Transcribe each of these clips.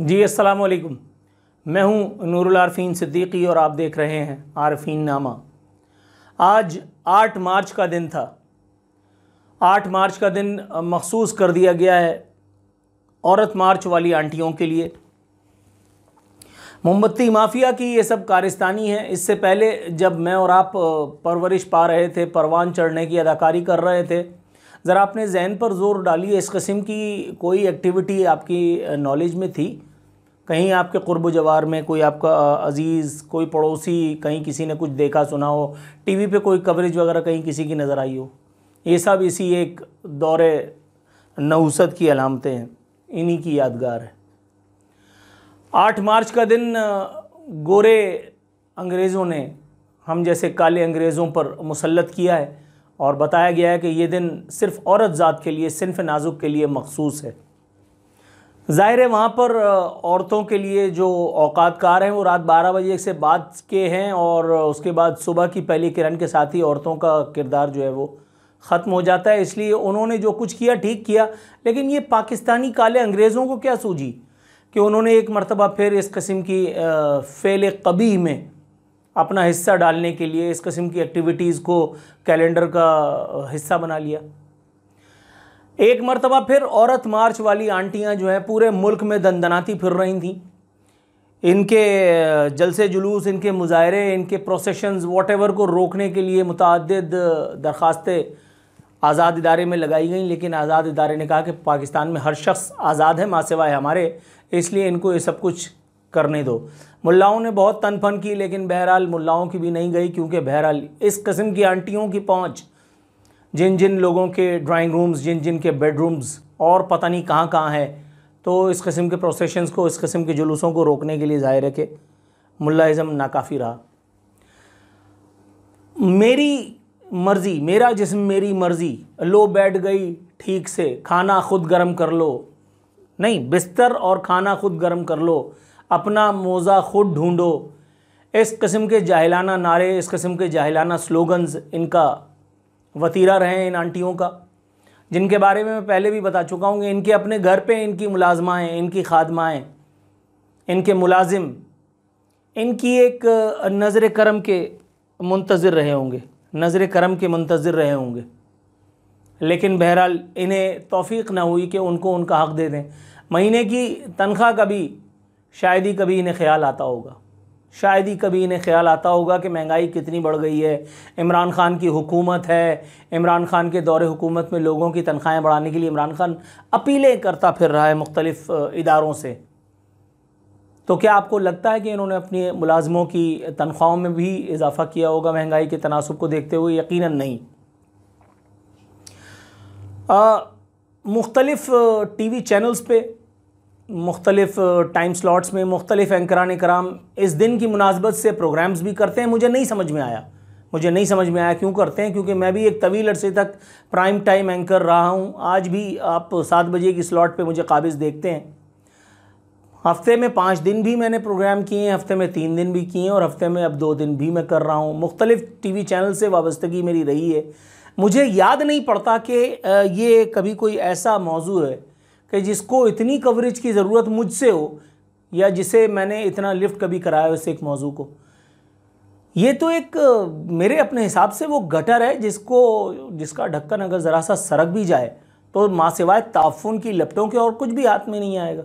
जी अस्सलाम वालेकुम। मैं हूं नूरुल आरफीन सिद्दीकी और आप देख रहे हैं आरफीन नामा। आज 8 मार्च का दिन था। 8 मार्च का दिन मखसूस कर दिया गया है औरत मार्च वाली आंटियों के लिए। मोमबत्ती माफिया की ये सब कारस्तानी है। इससे पहले जब मैं और आप परवरिश पा रहे थे, परवान चढ़ने की अदाकारी कर रहे थे, ज़रा अपने जहन पर ज़ोर डालिए, इस किस्म की कोई एक्टिविटी आपकी नॉलेज में थी? कहीं आपके क़ुर्ब जवार में कोई आपका अज़ीज़, कोई पड़ोसी, कहीं किसी ने कुछ देखा सुना हो, टीवी पे कोई कवरेज वगैरह कहीं किसी की नज़र आई हो? ये सब इसी एक दौरे नहुसत की अलामतें हैं, इन्हीं की यादगार है। 8 मार्च का दिन गोरे अंग्रेज़ों ने हम जैसे काले अंग्रेज़ों पर मुसल्लत किया है और बताया गया है कि ये दिन सिर्फ़ औरत ज़ात के लिए, सिन्फ़ नाजुक के लिए मखसूस है। ज़ाहिर है वहाँ पर औरतों के लिए जो औकात कार हैं वो रात 12 बजे से बाद के हैं और उसके बाद सुबह की पहली किरण के साथ ही औरतों का किरदार जो है वो ख़त्म हो जाता है। इसलिए उन्होंने जो कुछ किया ठीक किया, लेकिन ये पाकिस्तानी काले अंग्रेज़ों को क्या सूझी कि उन्होंने एक मरतबा फिर इस किस्म की फ़ेल कबीह में अपना हिस्सा डालने के लिए इस किस्म की एक्टिविटीज़ को कैलेंडर का हिस्सा बना लिया। एक मरतबा फिर औरत मार्च वाली आंटियां जो हैं पूरे मुल्क में दंदनाती फिर रही थीं। इनके जलसे जुलूस, इनके मुजाहरे, इनके प्रोसेशंस वॉटेवर को रोकने के लिए मुतअद्दिद दरख्वास्तें आज़ाद इदारे में लगाई गई, लेकिन आज़ाद इदारे ने कहा कि पाकिस्तान में हर शख्स आज़ाद है माँ सिवाय हमारे, इसलिए इनको ये सब कुछ करने दो। मुल्लाओं ने बहुत तन फन की, लेकिन बहरहाल मुल्लाओं की भी नहीं गई, क्योंकि बहरहाल इस किस्म की आंटियों की पहुँच जिन जिन लोगों के ड्राइंग रूम्स, जिन जिन के बेडरूम्स और पता नहीं कहाँ कहाँ है, तो इस किस्म के प्रोसेशंस को, इस किस्म के जुलूसों को रोकने के लिए ज़ाहिर है कि मुल्लाइज़म नाकाफ़ी रहा। मेरी मर्ज़ी, मेरा जिस्म मेरी मर्ज़ी, लो बैठ गई ठीक से, खाना ख़ुद गर्म कर लो, नहीं, बिस्तर और खाना ख़ुद गर्म कर लो, अपना मोज़ा ख़ुद ढूंढो, इस किस्म के जाहिलाना नारे, इस किस्म के जाहिलाना स्लोगन्स इनका वतीरा रहे इन आंटियों का, जिनके बारे में मैं पहले भी बता चुका हूँ कि इनके अपने घर पे इनकी मुलाजमाएँ, इनकी खादमाएँ, इनके मुलाजिम इनकी एक नज़र करम के मुंतज़िर रहे होंगे, नज़र करम के मुंतज़िर रहे होंगे, लेकिन बहरहाल इन्हें तौफ़ीक़ ना हुई कि उनको उनका हक़ दे दें। महीने की तनख्वाह का भी शायद ही कभी इन्हें ख़्याल आता होगा, शायद ही कभी इन्हें ख़्याल आता होगा कि महंगाई कितनी बढ़ गई है, इमरान खान की हुकूमत है, इमरान खान के दौरे हुकूमत में लोगों की तनख्वाहें बढ़ाने के लिए इमरान खान अपीलें करता फिर रहा है मुख्तलिफ़ इदारों से। तो क्या आपको लगता है कि इन्होंने अपनी मुलाजमों की तनख्वाहों में भी इजाफ़ा किया होगा महंगाई के तनासुब को देखते हुए? यकीनन नहीं। मुख्तलिफ़ TV चैनल्स पे, मुख्तलिफ़ टाइम स्लॉट्स में मुख्तलिफ़ एंकरान कराम इस दिन की मुनासबत से प्रोग्राम्स भी करते हैं। मुझे नहीं समझ में आया क्यों करते हैं, क्योंकि मैं भी एक तवील अरसे तक प्राइम टाइम एंकर रहा हूँ। आज भी आप 7 बजे की स्लॉट पे मुझे काबिज़ देखते हैं। हफ़्ते में 5 दिन भी मैंने प्रोग्राम किए हैं, हफ़्ते में 3 दिन भी किए हैं और हफ़्ते में अब 2 दिन भी मैं कर रहा हूँ। मुख्तलिफ़ TV चैनल से वाबस्तगी मेरी रही है। मुझे याद नहीं पड़ता कि ये कभी कोई ऐसा मौजू है कि जिसको इतनी कवरेज की ज़रूरत मुझसे हो या जिसे मैंने इतना लिफ्ट कभी कराया हो इस एक मौजू को। ये तो एक मेरे अपने हिसाब से वो गटर है जिसका ढक्कन अगर ज़रा सा सरक भी जाए तो माँ सिवाय ताफ़ुन की लपटों के और कुछ भी हाथ में नहीं आएगा।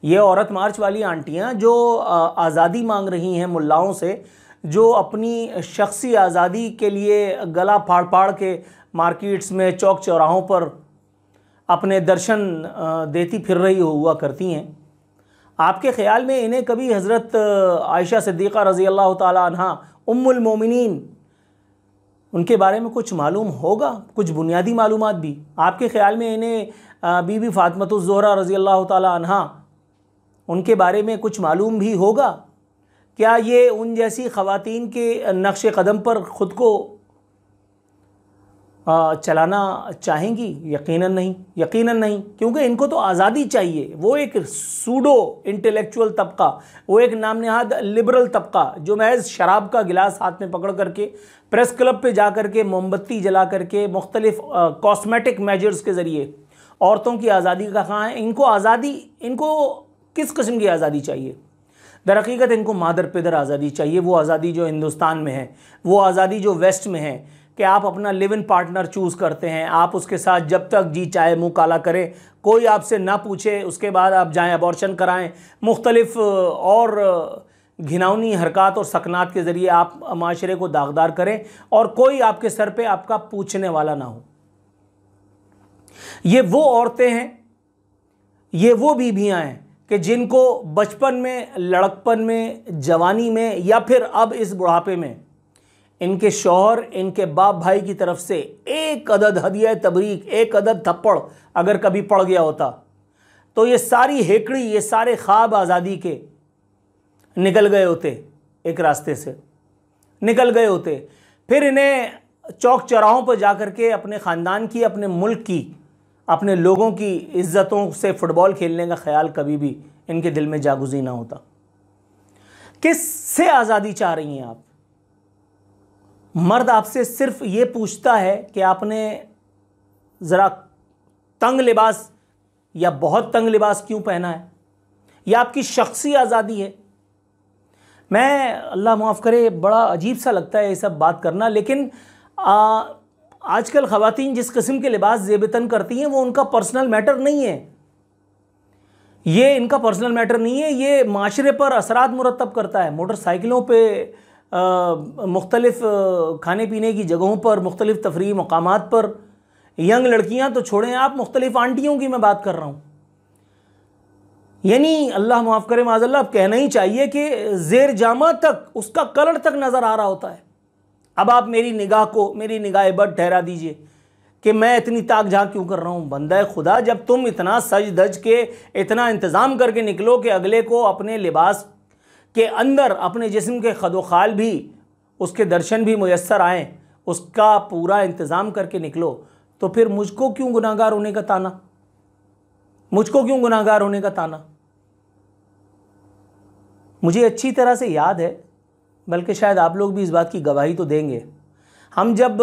ये औरत मार्च वाली आंटियाँ जो आज़ादी मांग रही हैं मुल्लाओं से, जो अपनी शख्सी आज़ादी के लिए गला फाड़ फाड़ के मार्केट्स में, चौक चौराहों पर अपने दर्शन देती फिर रही हुआ करती हैं, आपके ख़्याल में इन्हें कभी हज़रत आयशा सिद्दीक़ा रज़ी अल्लाह ताला अन्हा उम्मुल मोमिनीन उनके बारे में कुछ मालूम होगा? कुछ बुनियादी मालूमात भी आपके ख़्याल में इन्हें बीबी फ़ातिमतुज़ ज़ोहरा रज़ी अल्लाह ताला अन्हा उनके बारे में कुछ मालूम भी होगा? क्या ये उन जैसी ख़वातीन के नक्श कदम पर ख़ुद को चलाना चाहेंगी? यकीनन नहीं, क्योंकि इनको तो आज़ादी चाहिए। वो एक सूडो इंटेलेक्चुअल तबका, वो एक नाम नहाद लिबरल तबका जो महज शराब का गिलास हाथ में पकड़ करके प्रेस क्लब पे जा करके मोमबत्ती जला करके मुख्तलिफ़ कॉस्मेटिक मेजर्स के ज़रिए औरतों की आज़ादी का कहाँ है? इनको आज़ादी, इनको किस किस्म की आज़ादी चाहिए? दरहकीकत इनको मादर पिदर आज़ादी चाहिए, वो आज़ादी जो हिंदुस्तान में है, वो आज़ादी जो वेस्ट में है कि आप अपना लिव इन पार्टनर चूज़ करते हैं, आप उसके साथ जब तक जी चाहे मुँह काला करें, कोई आपसे ना पूछे, उसके बाद आप जाएं अबॉर्शन कराएं, मुख्तलिफ और घिनौनी हरकत और सकनात के ज़रिए आप माशरे को दागदार करें और कोई आपके सर पे आपका पूछने वाला ना हो। ये वो औरतें हैं, ये वो बीबियां हैं कि जिनको बचपन में, लड़कपन में, जवानी में या फिर अब इस बुढ़ापे में इनके शौहर, इनके बाप भाई की तरफ से एक अदद हदिया तबरीक, एक अदद थप्पड़ अगर कभी पड़ गया होता तो ये सारी हेकड़ी, ये सारे ख्वाब आज़ादी के निकल गए होते, एक रास्ते से निकल गए होते। फिर इन्हें चौक चौराहों पर जाकर के अपने ख़ानदान की, अपने मुल्क की, अपने लोगों की इज्जतों से फुटबॉल खेलने का ख्याल कभी भी इनके दिल में जागुज़ी ना होता। किससे आज़ादी चाह रही हैं आप? मर्द आपसे सिर्फ ये पूछता है कि आपने ज़रा तंग लिबास या बहुत तंग लिबास क्यों पहना है। यह आपकी शख्सी आज़ादी है। मैं, अल्लाह माफ़ करे, बड़ा अजीब सा लगता है ये सब बात करना, लेकिन आजकल ख़वातीन जिस किस्म के लिबास ज़ेबतन करती हैं वो उनका पर्सनल मैटर नहीं है, ये इनका पर्सनल मैटर नहीं है, ये माशरे पर असरात मुरतब करता है। मोटरसाइकिलों पे, मुख्तलिफ़ खाने पीने की जगहों पर, मुख्तलिफ़ तफरीही मकामात पर, यंग लड़कियां तो छोड़ें आप, मुख्तलिफ़ आंटियों की मैं बात कर रहा हूँ। यानी अल्लाह माफ़ करे, माज़अल्लाह, अब कहना ही चाहिए कि ज़ेर जामा तक उसका कलर तक नज़र आ रहा होता है। अब आप मेरी निगाह को, मेरी निगाह बद ठहरा दीजिए कि मैं इतनी ताक झाँक क्यों कर रहा हूँ। बंदा खुदा, जब तुम इतना सज धज के, इतना इंतज़ाम करके निकलो कि अगले को अपने लिबास के अंदर अपने जिस्म के खदोखाल भी, उसके दर्शन भी मुयस्सर आएँ, उसका पूरा इंतज़ाम करके निकलो, तो फिर मुझको क्यों गुनाहगार होने का ताना? मुझको क्यों गुनाहगार होने का ताना? मुझे अच्छी तरह से याद है, बल्कि शायद आप लोग भी इस बात की गवाही तो देंगे, हम जब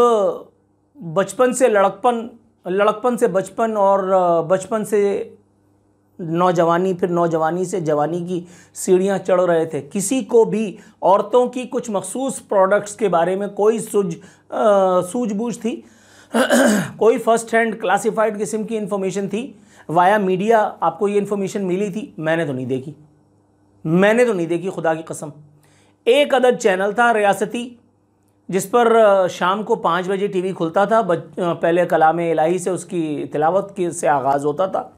बचपन से लड़कपन, लड़कपन से बचपन और बचपन से नौजवानी, फिर नौजवानी से जवानी की सीढ़ियां चढ़ रहे थे, किसी को भी औरतों की कुछ मखसूस प्रोडक्ट्स के बारे में कोई सूझबूझ थी कोई फर्स्ट हैंड क्लासिफाइड किस्म की इन्फॉर्मेशन थी, वाया मीडिया आपको ये इन्फॉर्मेशन मिली थी? मैंने तो नहीं देखी, मैंने तो नहीं देखी, खुदा की कसम। एक अदद चैनल था रियासती जिस पर शाम को 5 बजे टीवी खुलता था। पहले कलाम इलाही से उसकी तिलावत से आगाज़ होता था,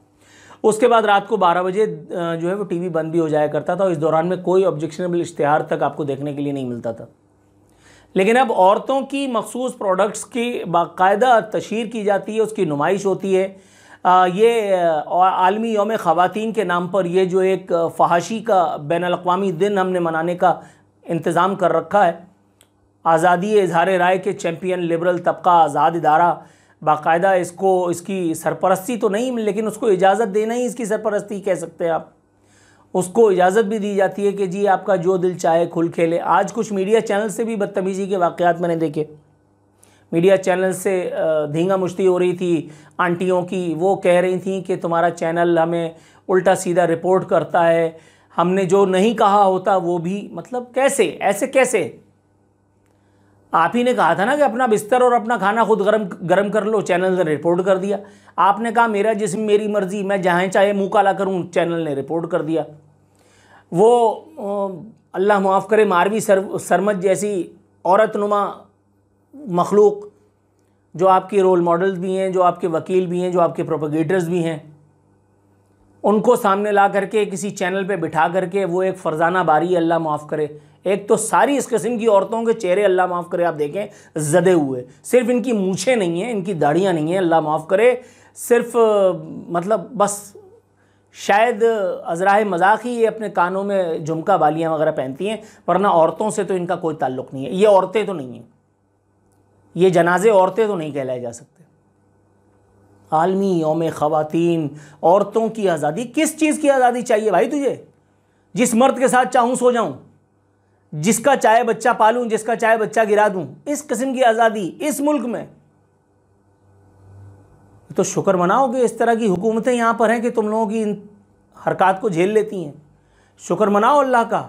उसके बाद रात को 12 बजे जो है वो टीवी बंद भी हो जाया करता था, और इस दौरान में कोई ऑब्जेक्शनेबल इश्तिहार तक आपको देखने के लिए नहीं मिलता था। लेकिन अब औरतों की मखसूस प्रोडक्ट्स की बाकायदा तशहीर की जाती है, उसकी नुमाइश होती है। ये आलमी यौम ख़वातीन के नाम पर ये जो एक फहाशी का बैनुल-अक़वामी दिन हमने मनाने का इंतज़ाम कर रखा है। आज़ादी इज़हार राय के चैम्पियन लिबरल तबका, आज़ाद इदारा, बाकायदा इसको, इसकी सरपरस्ती तो नहीं, लेकिन उसको इजाज़त देना ही इसकी सरपरस्ती कह सकते हैं आप। उसको इजाज़त भी दी जाती है कि जी आपका जो दिल चाहे खुल खेले। आज कुछ मीडिया चैनल से भी बदतमीज़ी के वाक़यात मैंने देखे, मीडिया चैनल से धींगा मुश्ती हो रही थी आंटियों की, वो कह रही थी कि तुम्हारा चैनल हमें उल्टा सीधा रिपोर्ट करता है, हमने जो नहीं कहा होता वो भी, मतलब कैसे, ऐसे कैसे? आप ही ने कहा था ना कि अपना बिस्तर और अपना खाना खुद गरम कर लो, चैनल ने रिपोर्ट कर दिया। आपने कहा मेरा जिस्म मेरी मर्ज़ी, मैं जहाँ चाहे मुँह काला करूँ, चैनल ने रिपोर्ट कर दिया। वो अल्लाह माफ़ करे, मारवी सरमद जैसी औरत नुमा मखलूक जो आपके रोल मॉडल्स भी हैं, जो आपके वकील भी हैं, जो आपके प्रोपेगेटर्स भी हैं, उनको सामने ला करके किसी चैनल पे बिठा करके वो एक फ़रज़ाना बारी, अल्लाह माफ़ करे। एक तो सारी इस किस्म की औरतों के चेहरे, अल्लाह माफ़ करे, आप देखें ज़दे हुए, सिर्फ इनकी मूछें नहीं हैं, इनकी दाढ़ियाँ नहीं हैं, अल्लाह माफ़ करे, सिर्फ मतलब बस शायद अज़राए मजाक ही ये अपने कानों में झुमका बालियाँ वगैरह पहनती हैं, वरना औरतों से तो इनका कोई ताल्लुक़ नहीं है। ये औरतें तो नहीं हैं, ये जनाजे औरतें तो नहीं कहलाए जा सकते। आलमी यौम ख़वातीन, औरतों की आज़ादी। किस चीज़ की आज़ादी चाहिए भाई तुझे? जिस मर्द के साथ चाहूँ सो जाऊँ, जिसका चाहे बच्चा पालूँ, जिसका चाहे बच्चा गिरा दूँ, इस किस्म की आज़ादी इस मुल्क में? तो शुक्र मनाओ कि इस तरह की हुकूमतें यहाँ पर हैं कि तुम लोगों की हरकत को झेल लेती हैं। शुक्र मनाओ अल्लाह का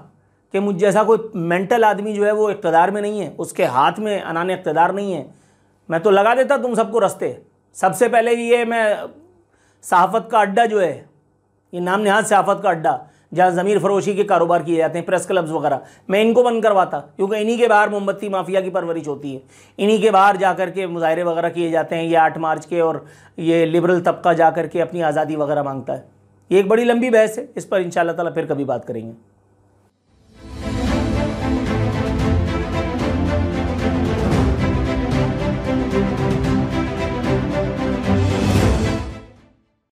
कि मुझ जैसा कोई मेंटल आदमी जो है वो इक़्तिदार में नहीं है, उसके हाथ में अनाने इक़्तिदार नहीं है। मैं तो लगा देता तुम सबको रास्ते। सबसे पहले ये मैं सहाफ़त का अड्डा जो है, ये नाम नहाद सहाफ़त का अड्डा जहाँ ज़मीर फ़रोशी के कारोबार किए जाते हैं, प्रेस क्लब्स वगैरह, मैं इनको बंद करवाता, क्योंकि इन्हीं के बाहर मोमबत्ती माफिया की परवरिश होती है। इन्हीं के बाहर जा कर के मुजाहरे वगैरह किए जाते हैं। ये 8 मार्च के, और ये लिबरल तबका जा कर के अपनी आज़ादी वगैरह मांगता है। ये एक बड़ी लंबी बहस है, इस पर इंशाअल्लाह ताला फिर कभी बात करेंगे।